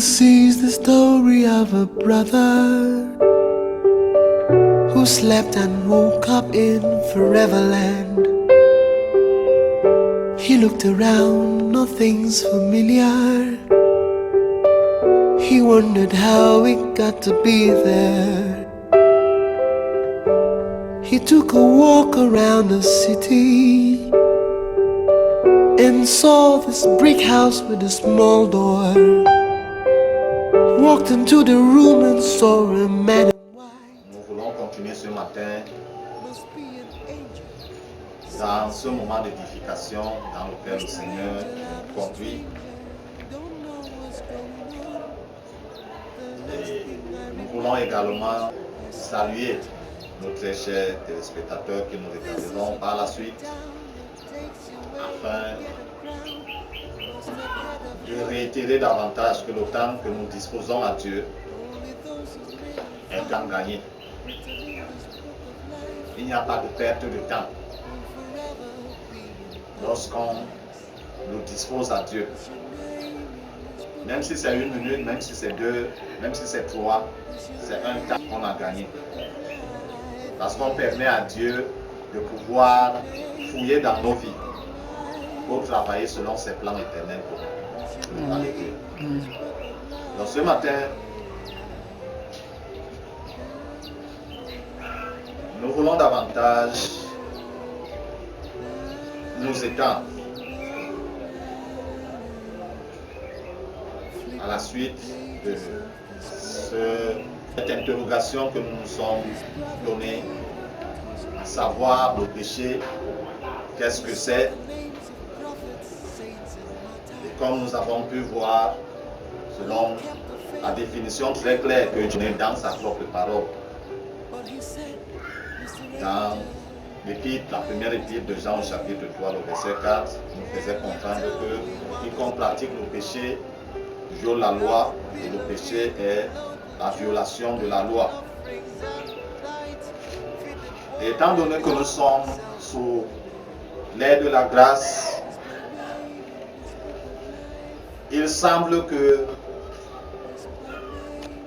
sees the story of a brother who slept and woke up in Foreverland. He looked around, nothing's familiar. He wondered how it got to be there. He took a walk around the city and saw this brick house with a small door. Walked into the room and saw a man in white. Nous voulons continuer ce matin dans ce moment d'édification dans lequel le Seigneur nous conduit. Et nous voulons également saluer nos très chers téléspectateurs qui nous regarderont par la suite afin de réitérer davantage que le temps que nous disposons à Dieu est temps gagné. Il n'y a pas de perte de temps lorsqu'on nous dispose à Dieu. Même si c'est 1 minute, même si c'est 2, même si c'est 3, c'est un temps qu'on a gagné. Parce qu'on permet à Dieu de pouvoir fouiller dans nos vies pour travailler selon ses plans éternels pour nous. Alléluia. Donc ce matin, nous voulons davantage nous étendre à la suite de cette interrogation que nous nous sommes donnée, à savoir le péché, qu'est-ce que c'est. Et comme nous avons pu voir, selon la définition très claire que Dieu donne dans sa propre parole, dans l'épître, la première épître de Jean au chapitre 3, le verset 4, nous faisait comprendre que quiconque pratique le péché viole la loi, et le péché est la violation de la loi. Et étant donné que nous sommes sous l'aide de la grâce, il semble que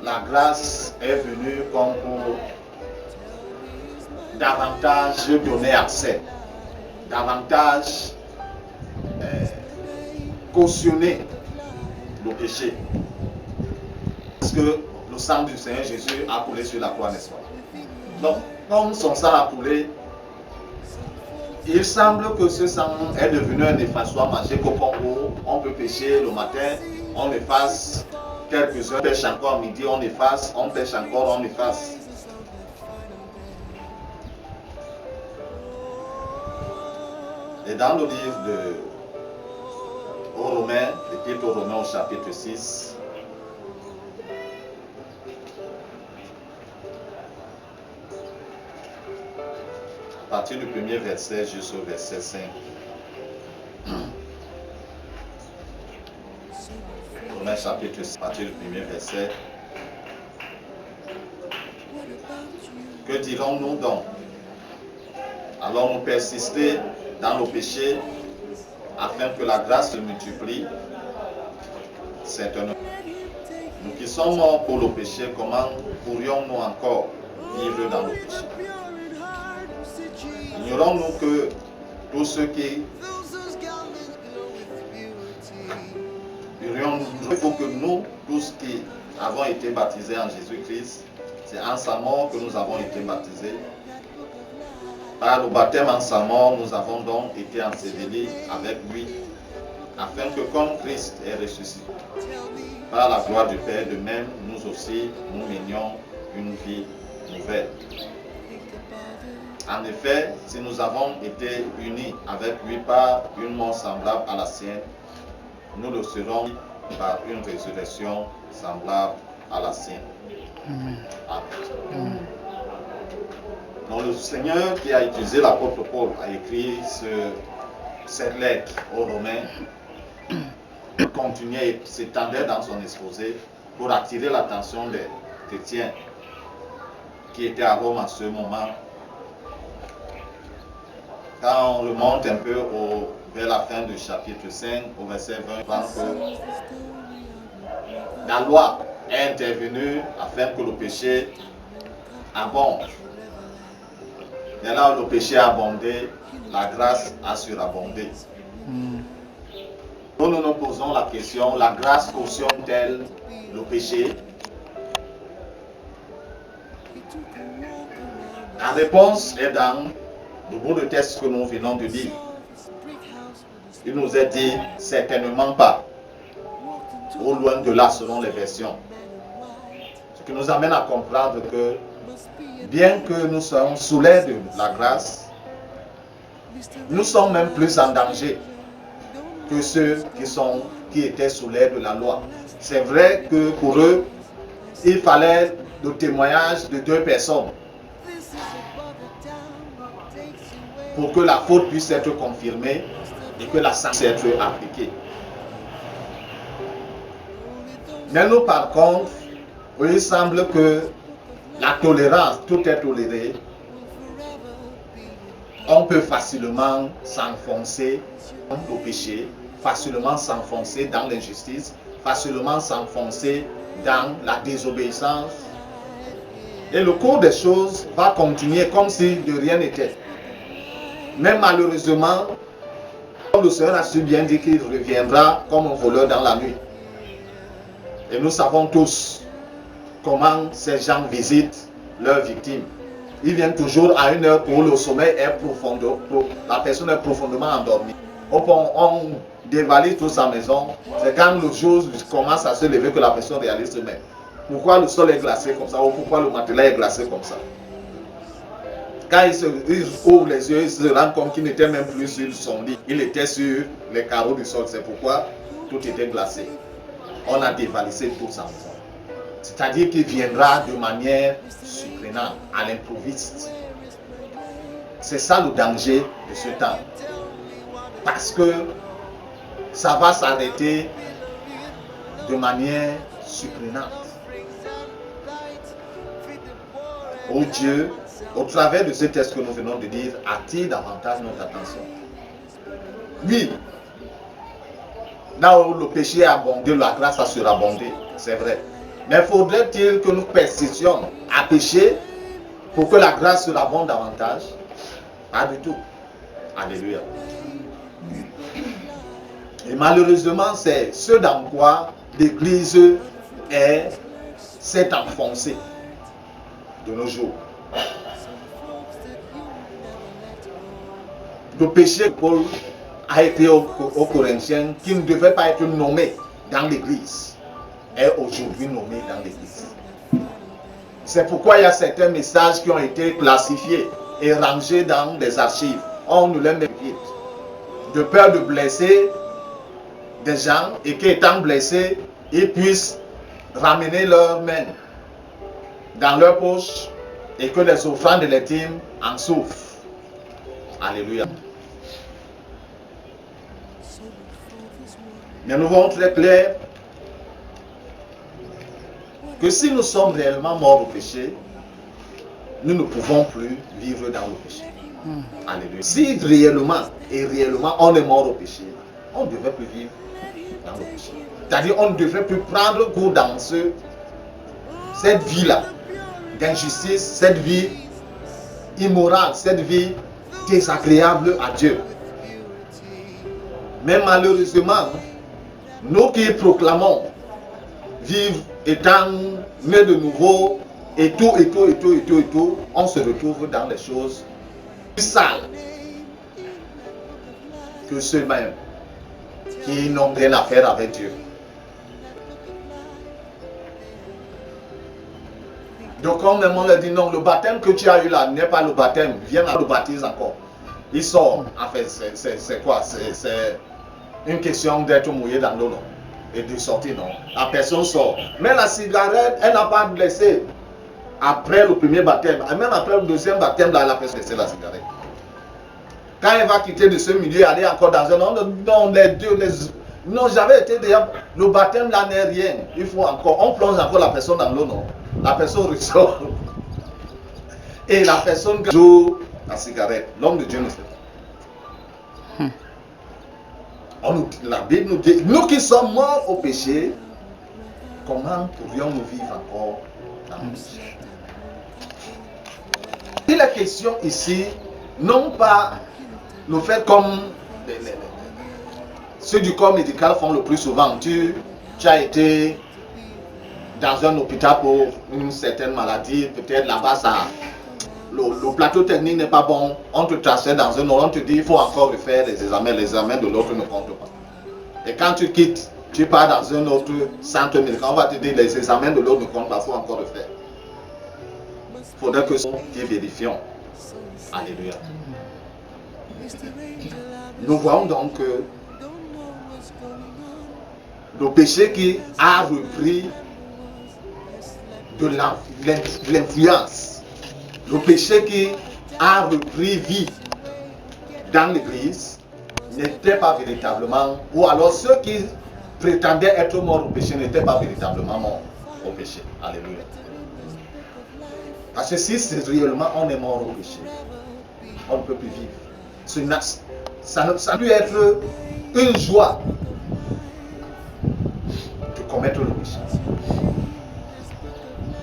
la grâce est venue comme pour davantage donner accès, davantage cautionner le péché. Parce que le sang du Seigneur Jésus a coulé sur la croix, n'est-ce pas? Donc, comme son sang a coulé, il semble que ce sang est devenu un effaçoir magique au point où on peut pécher le matin, on efface quelques heures, on pêche encore midi, on efface, on pêche encore, on efface. Et dans le livre aux Romains, l'épître aux Romains au chapitre 6, à partir du premier verset jusqu'au verset 5. Romains chapitre 6, à partir du premier verset. Que dirons-nous donc? Allons-nous persister dans nos péchés afin que la grâce se multiplie? Certainement. Nous qui sommes morts pour le péché, comment pourrions-nous encore vivre dans le péché? Ignorons-nous que tous ceux qui il faut que nous, tous qui avons été baptisés en Jésus-Christ, c'est en sa mort que nous avons été baptisés. Par le baptême en sa mort, nous avons donc été ensevelis avec lui, afin que comme Christ est ressuscité par la gloire du Père, de même nous aussi, nous menions une vie nouvelle. En effet, si nous avons été unis avec lui par une mort semblable à la sienne, nous le serons par une résurrection semblable à la sienne. Amen. Amen. Donc le Seigneur qui a utilisé l'apôtre Paul a écrit cette lettre aux Romains, continuait et s'étendait dans son exposé pour attirer l'attention des chrétiens qui étaient à Rome à ce moment. Quand on remonte un peu vers la fin du chapitre 5, au verset 20, la loi est intervenue afin que le péché abonde. Et là où le péché a abondé, la grâce a surabondé. Nous nous posons la question, la grâce cautionne-t-elle le péché? La réponse est dans le bout de texte que nous venons de dire. Il nous est dit certainement pas, au loin de là selon les versions. Ce qui nous amène à comprendre que bien que nous soyons sous l'aide de la grâce, nous sommes même plus en danger que ceux qui étaient sous l'aide de la loi. C'est vrai que pour eux, il fallait le témoignage de 2 personnes pour que la faute puisse être confirmée et que la sanction puisse être appliquée. Mais nous, par contre, il semble que la tolérance, tout est toléré. On peut facilement s'enfoncer au péché, facilement s'enfoncer dans l'injustice, facilement s'enfoncer dans la désobéissance. Et le cours des choses va continuer comme si de rien n'était. Mais malheureusement, le Seigneur a su bien dit qu'il reviendra comme un voleur dans la nuit. Et nous savons tous comment ces gens visitent leurs victimes. Ils viennent toujours à une heure où le sommeil est profond, la personne est profondément endormie. On dévalise toute sa maison. C'est quand le jour commence à se lever que la personne réalise ce même. Pourquoi le sol est glacé comme ça ou pourquoi le matelas est glacé comme ça? Quand il ouvre les yeux, il se rend compte qu'il n'était même plus sur son lit. Il était sur les carreaux du sol. C'est pourquoi tout était glacé. On a dévalisé toute sa maison. C'est-à-dire qu'il viendra de manière surprenante, à l'improviste. C'est ça le danger de ce temps. Parce que ça va s'arrêter de manière surprenante. Oh Dieu, au travers de ce texte que nous venons de dire, attire davantage notre attention. Oui, là où le péché a abondé, la grâce a surabondé, c'est vrai. Mais faudrait-il que nous persistions à pécher pour que la grâce surabonde davantage? Pas du tout. Alléluia. Et malheureusement, c'est ce dans quoi l'Église s'est enfoncée de nos jours. Le péché, Paul a été aux Corinthiens, qui ne devait pas être nommé dans l'Église, est aujourd'hui nommé dans l'Église. C'est pourquoi il y a certains messages qui ont été classifiés et rangés dans des archives. On nous les met vite. De peur de blesser des gens et qu'étant blessés, ils puissent ramener leurs mains dans leur poche et que les offrandes de l'intime en souffrent. Alléluia. Mais nous voyons très clair que si nous sommes réellement morts au péché, nous ne pouvons plus vivre dans le péché. Alléluia. Si réellement on est mort au péché, on ne devrait plus vivre dans le péché. C'est-à-dire on ne devrait plus prendre goût dans cette vie-là d'injustice, cette vie immorale, cette vie désagréable à Dieu. Mais malheureusement, nous qui proclamons vivre étant nés de nouveau et tout, on se retrouve dans les choses plus sales que ceux-mêmes qui n'ont rien à faire avec Dieu. Donc on leur dit non, le baptême que tu as eu là n'est pas le baptême, viens à le baptise encore. Il sort, en fait, c'est quoi? C'est une question d'être mouillé dans l'eau, non? Et de sortir, non? La personne sort. Mais la cigarette, elle n'a pas blessé. Après le premier baptême, même après le deuxième baptême, là, la personne laissé la cigarette. Quand elle va quitter de ce milieu, aller encore dans un autre, non, non, j'avais été déjà, le baptême là n'est rien. Il faut encore, on plonge encore la personne dans l'eau, non? La personne ressort. Et la personne joue la cigarette. L'homme de Dieu ne sait pas. La Bible nous dit, nous qui sommes morts au péché, comment pourrions-nous vivre encore dans le péché? Il est question ici, non pas le fait comme ceux du corps médical font le plus souvent. Tu as été dans un hôpital pour une certaine maladie, peut-être là-bas le plateau technique n'est pas bon, on te transfère dans un autre, on te dit il faut encore refaire les examens de l'autre ne comptent pas. Et quand tu quittes, tu pars dans un autre centre médical, on va te dire les examens de l'autre ne comptent pas, il faut encore refaire. Il faudrait que nous vérifions. Alléluia. Nous voyons donc que le péché qui a repris de l'influence, le péché qui a repris vie dans l'église n'était pas véritablement, ou alors ceux qui prétendaient être morts au péché n'étaient pas véritablement morts au péché. Alléluia. Parce que si c'est réellement on est mort au péché, on ne peut plus vivre. Ça ne peut être une joie de commettre le péché.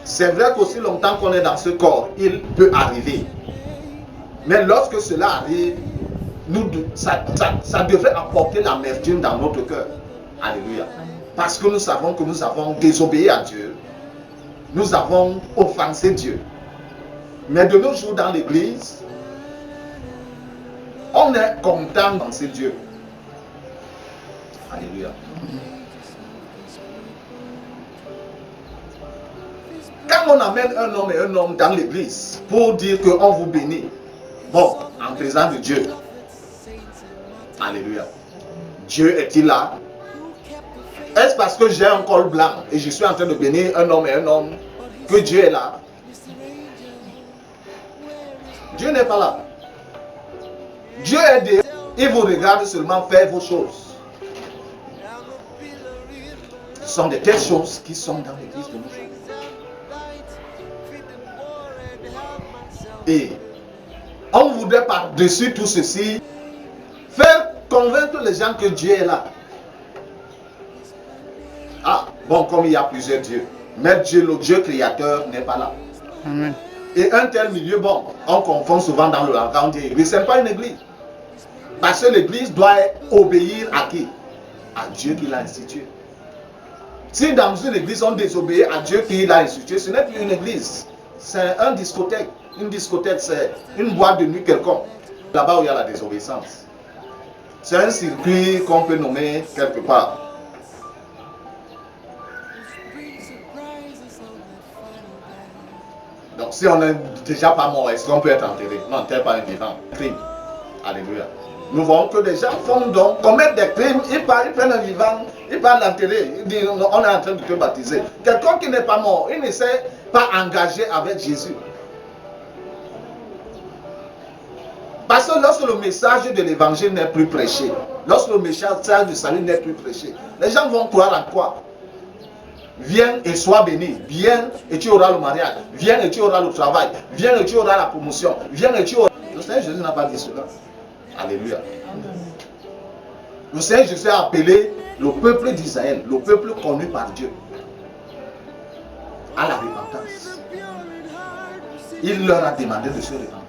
C'est vrai qu'aussi longtemps qu'on est dans ce corps, il peut arriver. Mais lorsque cela arrive, ça devrait apporter l'amertume dans notre cœur. Alléluia. Parce que nous savons que nous avons désobéi à Dieu. Nous avons offensé Dieu. Mais de nos jours dans l'église, on est content d'offenser Dieu. Alléluia. Quand on amène un homme et un homme dans l'église pour dire qu'on vous bénit, bon, en présence de Dieu, alléluia, Dieu est-il là? Est-ce parce que j'ai un col blanc et je suis en train de bénir un homme et un homme que Dieu est là? Dieu n'est pas là. Dieu est Dieu. Il vous regarde seulement faire vos choses. Ce sont de telles choses qui sont dans l'église de nos jours. Et on voudrait par-dessus tout ceci faire convaincre les gens que Dieu est là. Ah, bon, comme il y a plusieurs dieux, mais Dieu, le Dieu créateur, n'est pas là. Amen. Et un tel milieu, bon, on confond souvent dans le langage, on dit église, ce n'est pas une église. Parce que l'église doit obéir à qui? À Dieu qui l'a institué. Si dans une église on désobéit à Dieu qui l'a institué, ce n'est plus une église. C'est une discothèque. Une discothèque, c'est une boîte de nuit quelconque. Là-bas où il y a la désobéissance. C'est un circuit qu'on peut nommer quelque part. Donc si on n'est déjà pas mort, est-ce qu'on peut être enterré? Non, on n'enterre pas un vivant. Crime. Alléluia. Nous voyons que des gens font donc, commettent des crimes, ils prennent un vivant, ils partent l'enterrer, ils disent on est en train de te baptiser. Quelqu'un qui n'est pas mort, il ne s'est pas engagé avec Jésus. Parce que lorsque le message de l'évangile n'est plus prêché, lorsque le message du salut n'est plus prêché, les gens vont croire en quoi? Viens et sois béni. Viens et tu auras le mariage. Viens et tu auras le travail. Viens et tu auras la promotion. Viens et tu auras... Le Seigneur Jésus n'a pas dit cela. Alléluia. Le Seigneur Jésus a appelé le peuple d'Israël, le peuple connu par Dieu, à la repentance. Il leur a demandé de se repentir.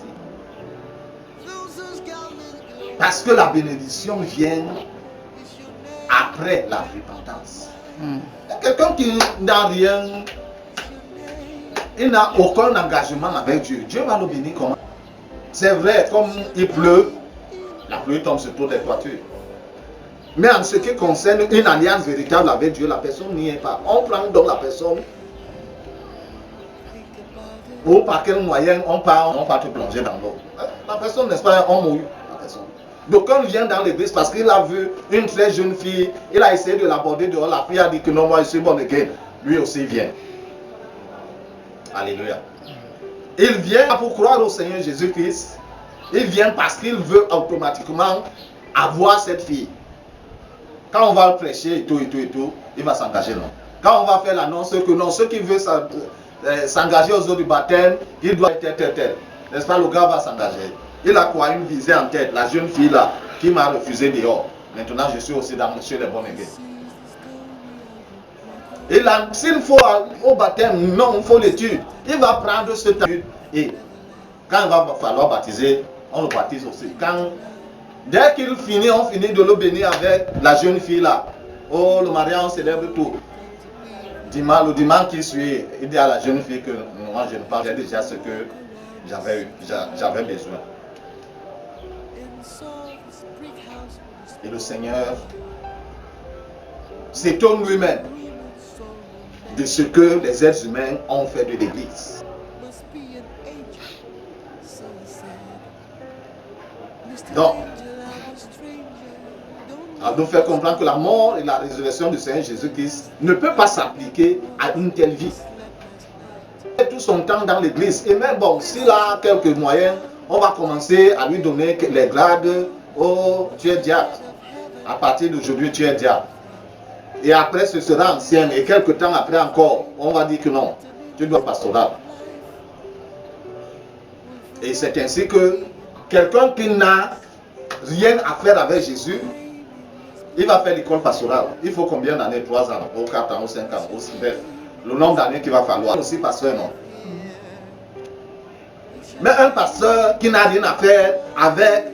Parce que la bénédiction vient après la repentance. Quelqu'un qui n'a rien, il n'a aucun engagement avec Dieu. Dieu va le bénir comment? C'est vrai, comme il pleut, la pluie tombe sur toutes les toitures. Mais en ce qui concerne une alliance véritable avec Dieu, la personne n'y est pas. On prend donc la personne, ou par quel moyen on part te plonger dans l'eau. La personne, n'est-ce pas, on mouille. Donc quand il vient dans l'église parce qu'il a vu une très jeune fille, il a essayé de l'aborder dehors, la fille a dit que non, moi je suis bon again. Lui aussi vient. Alléluia. Il vient pour croire au Seigneur Jésus-Christ. Il vient parce qu'il veut automatiquement avoir cette fille. Quand on va le prêcher et tout, il va s'engager non. Quand on va faire l'annonce que non, ceux qui veulent s'engager aux eaux du baptême, il doit être tel. N'est-ce pas, le gars va s'engager. Il a quoi? Une visée en tête, la jeune fille là, qui m'a refusé dehors. Maintenant, je suis aussi chez les bons églises. Et là, s'il faut au baptême, non, il faut l'étude. Il va prendre ce temps. Et quand il va falloir baptiser, on le baptise aussi. Dès qu'il finit, on finit de le bénir avec la jeune fille là. Oh, le mariage, on célèbre tout. Le dimanche qui suit, il dit à la jeune fille que moi je ne parle déjà ce que j'avais besoin. Et le Seigneur s'étonne lui-même de ce que les êtres humains ont fait de l'Église. Donc, à nous faire comprendre que la mort et la résurrection du Seigneur Jésus-Christ ne peut pas s'appliquer à une telle vie. Il fait tout son temps dans l'Église. Et même bon, s'il a quelques moyens, on va commencer à lui donner les grades. Oh, tu es diacre. À partir d'aujourd'hui, tu es diacre. Et après, ce sera ancien. Et quelques temps après encore, on va dire que non, tu dois être pastoral. Et c'est ainsi que quelqu'un qui n'a rien à faire avec Jésus, il va faire l'école pastorale. Il faut combien d'années? 3 ans, ou 4 ans, ou 5 ans, ou 6 ans. Le nombre d'années qu'il va falloir. Aussi pasteur, non. Mais un pasteur qui n'a rien à faire avec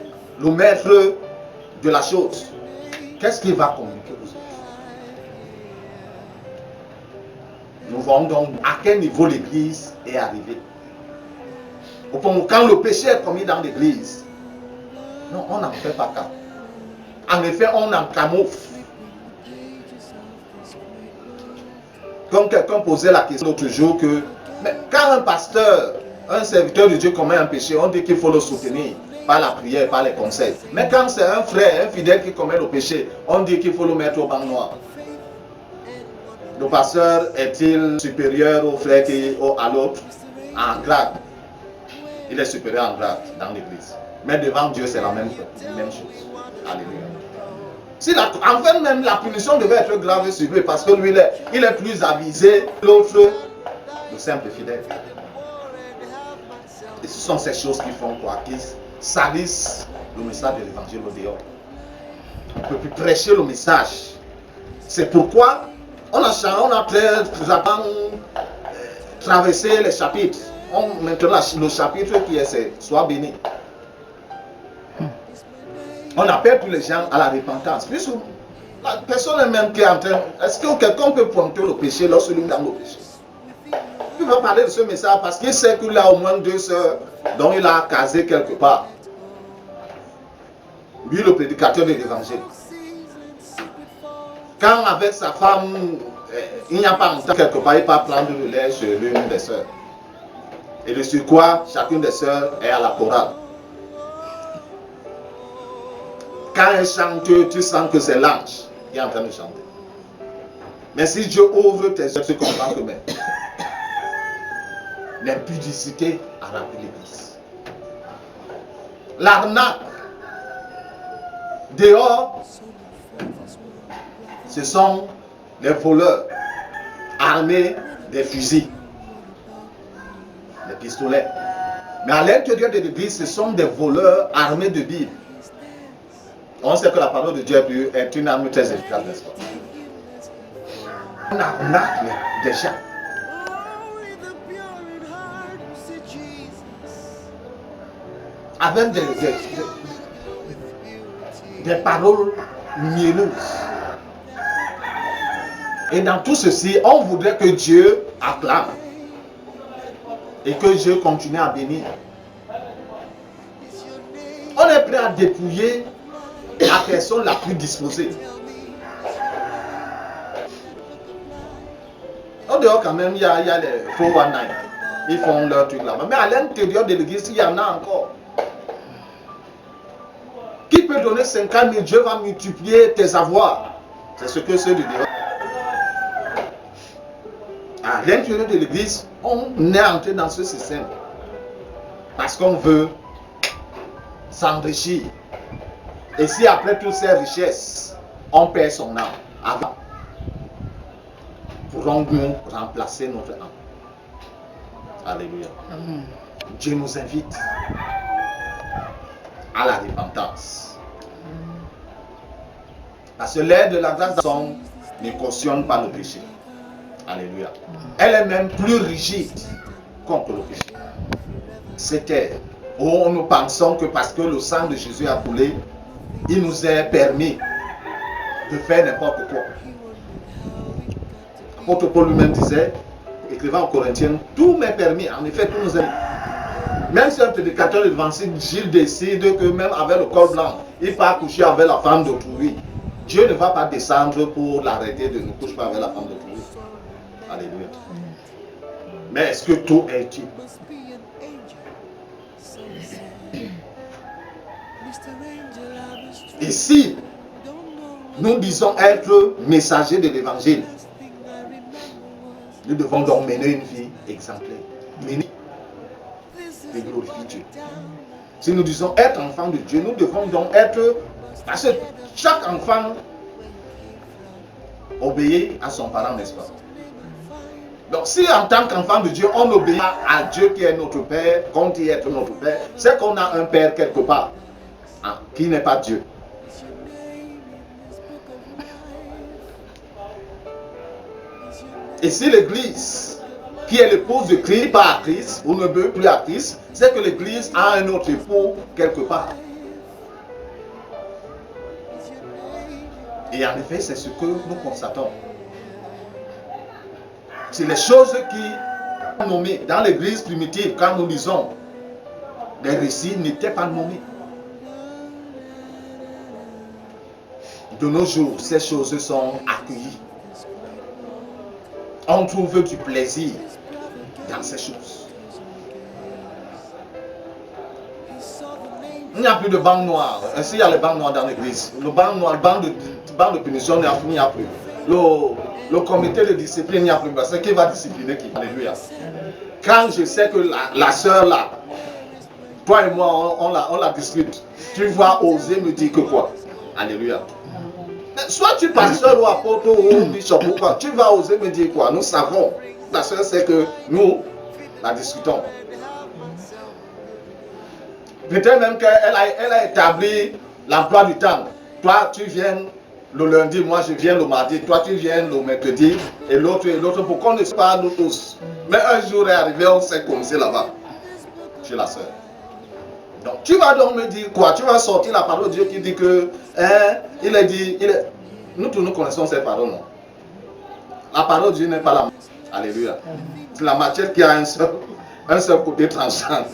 le maître de la chose, qu'est-ce qu'il va communiquer aux autres? Nous voyons donc à quel niveau l'Église est arrivée. Quand le péché est commis dans l'Église, non, on n'en fait pas cas. En effet, on en camoufle. Comme quelqu'un posait la question l'autre jour que, mais quand un pasteur, un serviteur de Dieu commet un péché, on dit qu'il faut le soutenir par la prière, par les conseils. Mais quand c'est un frère, un fidèle qui commet le péché, on dit qu'il faut le mettre au banc noir. Le pasteur est-il supérieur au frère à l'autre en grade? Il est supérieur en grade dans l'église. Mais devant Dieu, c'est la même chose. Alléluia. En fait, même la punition devait être grave sur lui parce que lui, il est plus avisé que l'autre, le simple fidèle. Et ce sont ces choses qui font quoi? Qui salissent le message de l'évangile au dehors. On ne peut plus prêcher le message. C'est pourquoi on a traversé les chapitres. Maintenant, le chapitre qui est Sois béni. On appelle tous les gens à la repentance. Puisque la personne elle-même qui est en train. Est-ce que quelqu'un peut pointer le péché lorsque lui est dans le péché? Il va parler de ce message parce qu'il sait qu'il a au moins 2 sœurs dont il a casé quelque part. Lui, le prédicateur de l'évangile. Quand avec sa femme, il n'y a pas longtemps quelque part, il va prendre le lait chez l'une des sœurs. Et de sur quoi chacune des sœurs est à la chorale. Quand elle chante, tu sens que c'est l'ange qui est en train de chanter. Mais si Dieu ouvre tes yeux, tu comprends que même l'impudicité a rempli l'église. L'arnaque dehors, ce sont les voleurs armés des fusils, des pistolets. Mais à l'intérieur de l'église, ce sont des voleurs armés de Bible. On sait que la parole de Dieu est une arme très efficace, n'est-ce pas? On arnaque des gens. Avec des paroles mielleuses. Et dans tout ceci, on voudrait que Dieu acclame. Et que Dieu continue à bénir. On est prêt à dépouiller la personne la plus disposée. Au dehors quand même, il y a les 419. Ils font leur truc là-bas. Mais à l'intérieur de l'église, il y en a encore. Qui peut donner 50 000? Dieu va multiplier tes avoirs. C'est ce que ceux de dehors. À l'intérieur de l'église, on est entré dans ce système. Parce qu'on veut s'enrichir. Et si après toutes ces richesses, on perd son âme, avant, pourrons-nous remplacer notre âme? Alléluia. Dieu nous invite à la repentance. Parce que l'aide de la grâce ne cautionne pas le péché. Alléluia. Elle est même plus rigide contre le péché. C'était où nous pensons que parce que le sang de Jésus a coulé, il nous est permis de faire n'importe quoi. L'apôtre Paul lui-même disait, écrivant aux Corinthiens, tout m'est permis. En effet, tout nous est. Même si un prédicateur évangile Gilles décide que même avec le col blanc, il part coucher avec la femme d'autrui, Dieu ne va pas descendre pour l'arrêter de ne coucher pas avec la femme d'autrui. Alléluia. Mais est-ce que tout est utile? Et si nous disons être messagers de l'évangile, nous devons donc mener une vie exemplaire. Mener et glorifier Dieu. Si nous disons être enfant de Dieu, nous devons donc être, parce que chaque enfant obéit à son parent, n'est-ce pas? Donc si en tant qu'enfant de Dieu, on obéit à Dieu qui est notre Père, qu'on dit être notre Père, c'est qu'on a un Père quelque part, hein, qui n'est pas Dieu. Et si l'Église, qui est l'épouse de Christ, pas à Christ, ou ne veut plus à Christ, c'est que l'Église a un autre époux quelque part. Et en effet, c'est ce que nous constatons. C'est les choses qui sont nommées dans l'Église primitive, quand nous lisons les récits, n'étaient pas nommés. De nos jours, ces choses sont accueillies. On trouve du plaisir dans ces choses. Il n'y a plus de banc noir. Ainsi, il y a les bancs noirs dans l'église. Le banc noir, le banc de punition, il n'y a plus. Le comité de discipline, il n'y a plus. C'est qui va discipliner qui? Alléluia. Quand je sais que la soeur là, toi et moi, on la discute, tu vas oser me dire que quoi? Alléluia. Soit tu pasteur ou apôtre ou bishop ou quoi, tu vas oser me dire quoi? Nous savons. La soeur sait que nous la discutons. Peut-être même qu'elle a établi l'emploi du temps. Toi, tu viens le lundi, moi je viens le mardi, toi tu viens le mercredi, et l'autre, pour qu'on ne soit pas nous tous. Mais un jour est arrivé, on s'est commencé là-bas, chez la soeur. Donc tu vas donc me dire quoi? Tu vas sortir la parole de Dieu qui dit que, nous tous nous connaissons ces paroles, non? La parole de Dieu n'est pas la matière. Alléluia. C'est la matière qui a un seul côté tranchant.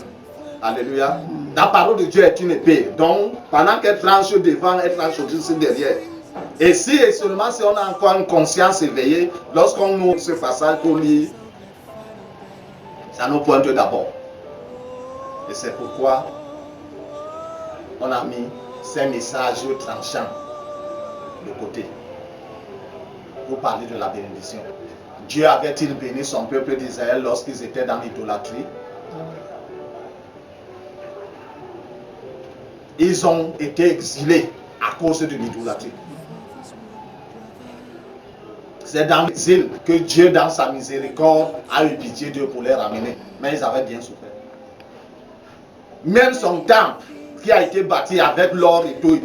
Alléluia. La parole de Dieu est une épée. Donc, pendant qu'elle tranche devant, elle tranche aussi derrière. Et si et seulement si on a encore une conscience éveillée, lorsqu'on ouvre ce passage pour lire, ça nous pointe d'abord. Et c'est pourquoi on a mis ces messages tranchants de côté pour parler de la bénédiction. Dieu avait-il béni son peuple d'Israël lorsqu'ils étaient dans l'idolâtrie? Ils ont été exilés à cause de l'idolâtrie. C'est dans l'exil que Dieu, dans sa miséricorde, a eu pitié d'eux pour les ramener. Mais ils avaient bien souffert. Même son temple, qui a été bâti avec l'or et tout,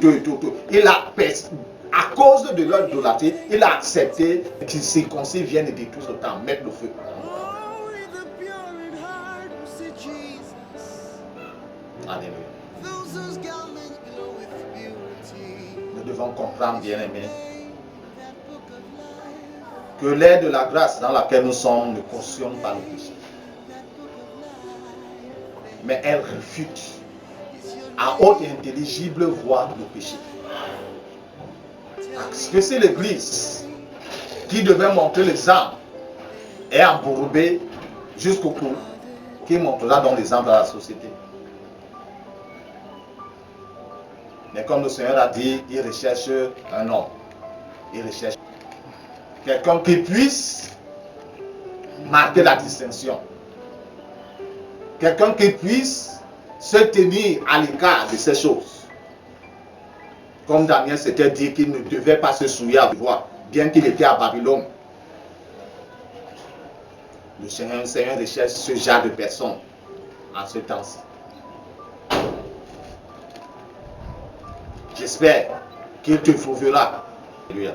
il a, à cause de leur idolâtrie, il a accepté que les circoncis viennent et détruisent le temple, mettre le feu. Alléluia. Nous devons comprendre, bien-aimés, que l'ère de la grâce dans laquelle nous sommes ne cautionne pas le péché. Mais elle réfute à haute et intelligible voix le péché. Parce que c'est l'Église qui devait montrer l'exemple est embourbée jusqu'au cou, qui montrera donc l'exemple à la société. Mais comme le Seigneur a dit, il recherche un homme. Il recherche quelqu'un qui puisse marquer la distinction. Quelqu'un qui puisse se tenir à l'écart de ces choses. Comme Daniel s'était dit qu'il ne devait pas se souiller à voix, bien qu'il était à Babylone. Le Seigneur recherche ce genre de personnes en ce temps-ci. J'espère qu'il te trouvera. Alléluia.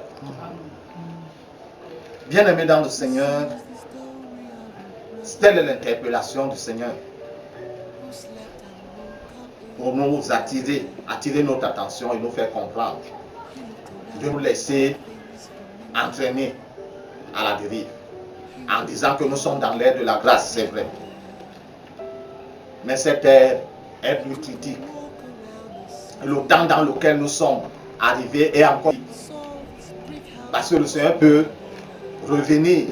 Bien-aimés dans le Seigneur, telle est l'interpellation du Seigneur pour nous attirer notre attention et nous faire comprendre, de nous laisser entraîner à la dérive, en disant que nous sommes dans l'ère de la grâce, c'est vrai. Mais cette ère est plus critique. Le temps dans lequel nous sommes arrivés est encore, parce que le Seigneur peut revenir,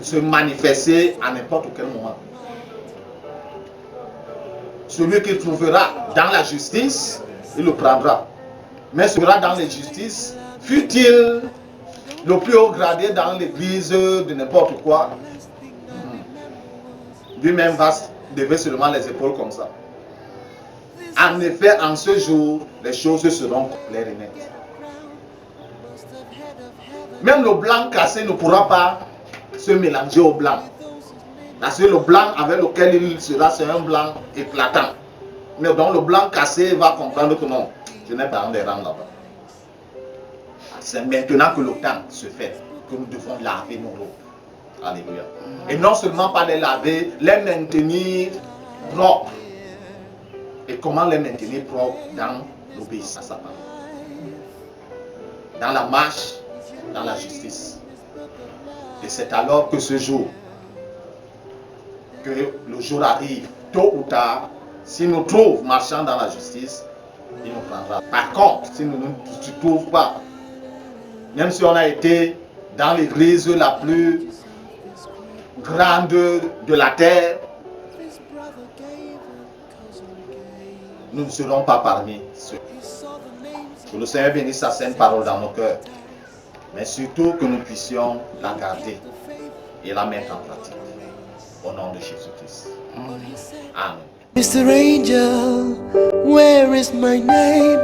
se manifester à n'importe quel moment. Celui qui trouvera dans la justice, il le prendra. Mais celui qui sera dans l'injustice, fut-il le plus haut gradé dans l'église de n'importe quoi, lui-même va lever seulement les épaules comme ça. En effet, en ce jour, les choses seront claires et nettes. Même le blanc cassé ne pourra pas se mélanger au blanc. Parce que le blanc avec lequel il sera, c'est un blanc éclatant. Mais donc le blanc cassé va comprendre que non, je n'ai pas dans les rangs là-bas. C'est maintenant que le temps se fait, que nous devons laver nos robes. Alléluia. Et non seulement pas les laver, les maintenir propres. Et comment les maintenir propres? Dans l'obéissance à sa parole. Dans la marche, dans la justice. Et c'est alors que ce jour, que le jour arrive, tôt ou tard, s'il nous trouve marchant dans la justice, il nous prendra. Par contre, si nous ne nous trouvons pas, même si on a été dans l'église la plus grande de la terre, nous ne serons pas parmi ceux. Que le Seigneur bénisse sa sainte parole dans nos cœurs, mais surtout que nous puissions la garder et la mettre en pratique. Au nom de Jésus-Christ. Amen. Mr. Angel, where is my name?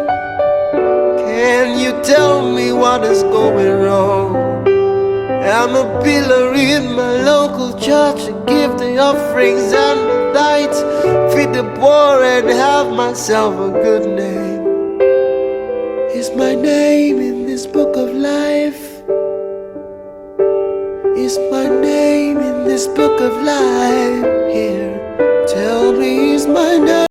Can you tell me what is going wrong? I'm a pillar in my local church, give the offerings and the tithes, feed the poor and have myself a good name. Is my name in this book of life? Is my name in this book of life? Here, tell me, is my name?